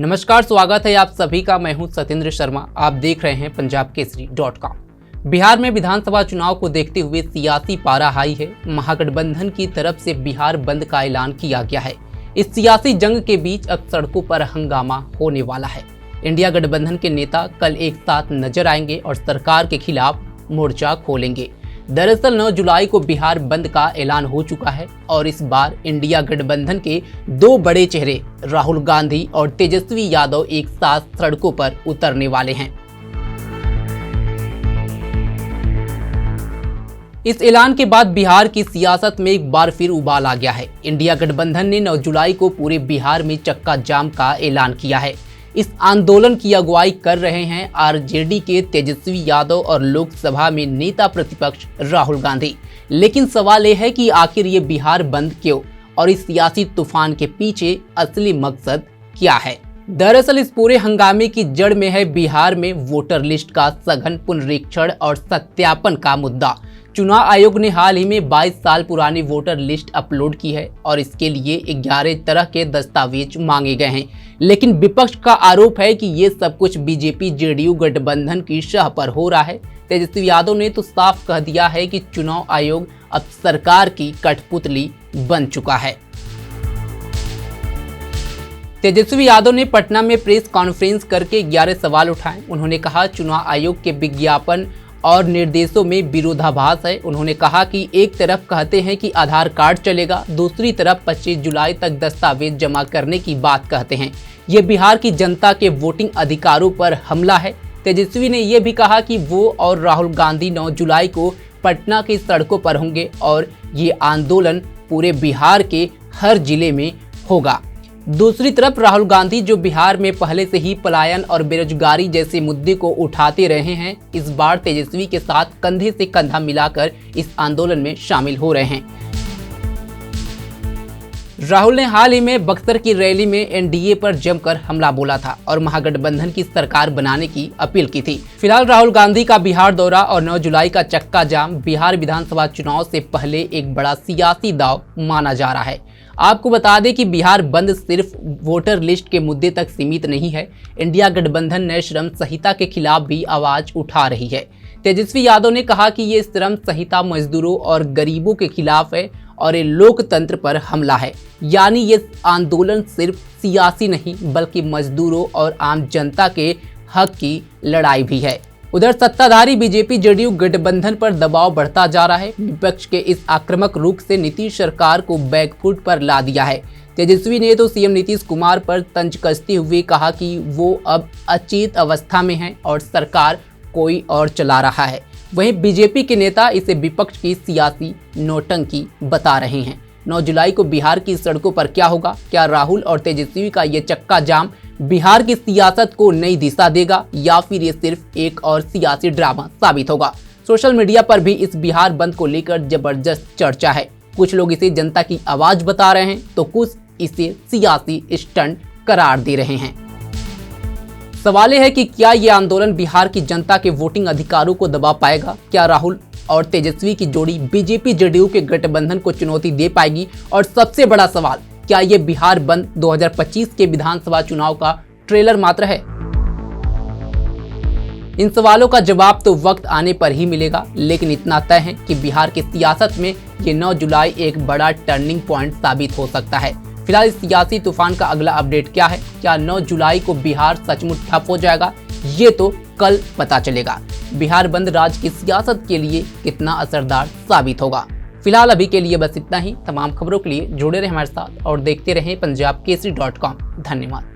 नमस्कार, स्वागत है आप सभी का। मैं हूं सत्येंद्र शर्मा। आप देख रहे हैं पंजाबकेसरी.com। बिहार में विधानसभा चुनाव को देखते हुए सियासी पारा हाई है। महागठबंधन की तरफ से बिहार बंद का ऐलान किया गया है। इस सियासी जंग के बीच अब सड़कों पर हंगामा होने वाला है। इंडिया गठबंधन के नेता कल एक साथ नजर आएंगे और सरकार के खिलाफ मोर्चा खोलेंगे। दरअसल 9 जुलाई को बिहार बंद का ऐलान हो चुका है और इस बार इंडिया गठबंधन के दो बड़े चेहरे राहुल गांधी और तेजस्वी यादव एक साथ सड़कों पर उतरने वाले हैं। इस ऐलान के बाद बिहार की सियासत में एक बार फिर उबाल आ गया है। इंडिया गठबंधन ने 9 जुलाई को पूरे बिहार में चक्का जाम का ऐलान किया है। इस आंदोलन की अगुवाई कर रहे हैं आरजेडी के तेजस्वी यादव और लोकसभा में नेता प्रतिपक्ष राहुल गांधी। लेकिन सवाल यह है कि आखिर ये बिहार बंद क्यों और इस सियासी तूफान के पीछे असली मकसद क्या है। दरअसल इस पूरे हंगामे की जड़ में है बिहार में वोटर लिस्ट का सघन पुनरीक्षण और सत्यापन का मुद्दा। चुनाव आयोग ने हाल ही में 22 साल पुरानी वोटर लिस्ट अपलोड की है और इसके लिए 11 तरह के दस्तावेज मांगे गए हैं। लेकिन विपक्ष का आरोप है कि ये सब कुछ बीजेपी जेडीयू गठबंधन की शाह पर हो रहा है। तेजस्वी यादव ने तो साफ कह दिया है कि चुनाव आयोग अब सरकार की कठपुतली बन चुका है। तेजस्वी यादव ने पटना में प्रेस कॉन्फ्रेंस करके 11 सवाल उठाए। उन्होंने कहा चुनाव आयोग के विज्ञापन और निर्देशों में विरोधाभास है। उन्होंने कहा कि एक तरफ कहते हैं कि आधार कार्ड चलेगा, दूसरी तरफ 25 जुलाई तक दस्तावेज जमा करने की बात कहते हैं। ये बिहार की जनता के वोटिंग अधिकारों पर हमला है। तेजस्वी ने यह भी कहा कि वो और राहुल गांधी 9 जुलाई को पटना की सड़कों पर होंगे और ये आंदोलन पूरे बिहार के हर जिले में होगा। दूसरी तरफ राहुल गांधी जो बिहार में पहले से ही पलायन और बेरोजगारी जैसे मुद्दे को उठाते रहे हैं, इस बार तेजस्वी के साथ कंधे से कंधा मिलाकर इस आंदोलन में शामिल हो रहे हैं। राहुल ने हाल ही में बक्सर की रैली में एनडीए पर जमकर हमला बोला था और महागठबंधन की सरकार बनाने की अपील की थी। फिलहाल राहुल गांधी का बिहार दौरा और 9 जुलाई का चक्का जाम बिहार विधानसभा चुनाव से पहले एक बड़ा सियासी दांव माना जा रहा है। आपको बता दें कि बिहार बंद सिर्फ वोटर लिस्ट के मुद्दे तक सीमित नहीं है। इंडिया गठबंधन नए श्रम संहिता के खिलाफ भी आवाज उठा रही है। तेजस्वी यादव ने कहा कि ये श्रम संहिता मजदूरों और गरीबों के खिलाफ है और ये लोकतंत्र पर हमला है। यानी ये आंदोलन सिर्फ सियासी नहीं बल्कि मजदूरों और आम जनता के हक की लड़ाई भी है। उधर सत्ताधारी बीजेपी जेडीयू गठबंधन पर दबाव बढ़ता जा रहा है। विपक्ष के इस आक्रामक रुख से नीतीश सरकार को बैकफुट पर ला दिया है। तेजस्वी ने तो सीएम नीतीश कुमार पर तंज कसते हुए कहा कि वो अब अचेत अवस्था में है और सरकार कोई और चला रहा है। वहीं बीजेपी के नेता इसे विपक्ष की सियासी नौटंकी बता रहे हैं। 9 जुलाई को बिहार की सड़कों पर क्या होगा? क्या राहुल और तेजस्वी का ये चक्का जाम बिहार की सियासत को नई दिशा देगा या फिर ये सिर्फ एक और सियासी ड्रामा साबित होगा? सोशल मीडिया पर भी इस बिहार बंद को लेकर जबरदस्त चर्चा है। कुछ लोग इसे जनता की आवाज बता रहे हैं तो कुछ इसे सियासी स्टंट करार दे रहे हैं। सवाल यह है कि क्या ये आंदोलन बिहार की जनता के वोटिंग अधिकारों को दबा पाएगा? क्या राहुल और तेजस्वी की जोड़ी बीजेपी जेडीयू के गठबंधन को चुनौती दे पाएगी? और सबसे बड़ा सवाल, क्या ये बिहार बंद 2025 के विधानसभा चुनाव का ट्रेलर मात्र है? इन सवालों का जवाब तो वक्त आने पर ही मिलेगा, लेकिन इतना तय है कि बिहार की सियासत में ये 9 जुलाई एक बड़ा टर्निंग पॉइंट साबित हो सकता है। फिलहाल इस सियासी तूफान का अगला अपडेट क्या है? क्या 9 जुलाई को बिहार सचमुच ठप हो जाएगा? ये तो कल पता चलेगा। बिहार बंद राज्य की सियासत के लिए कितना असरदार साबित होगा। फिलहाल अभी के लिए बस इतना ही। तमाम खबरों के लिए जुड़े रहें हमारे साथ और देखते रहें पंजाबकेसरी.com। धन्यवाद।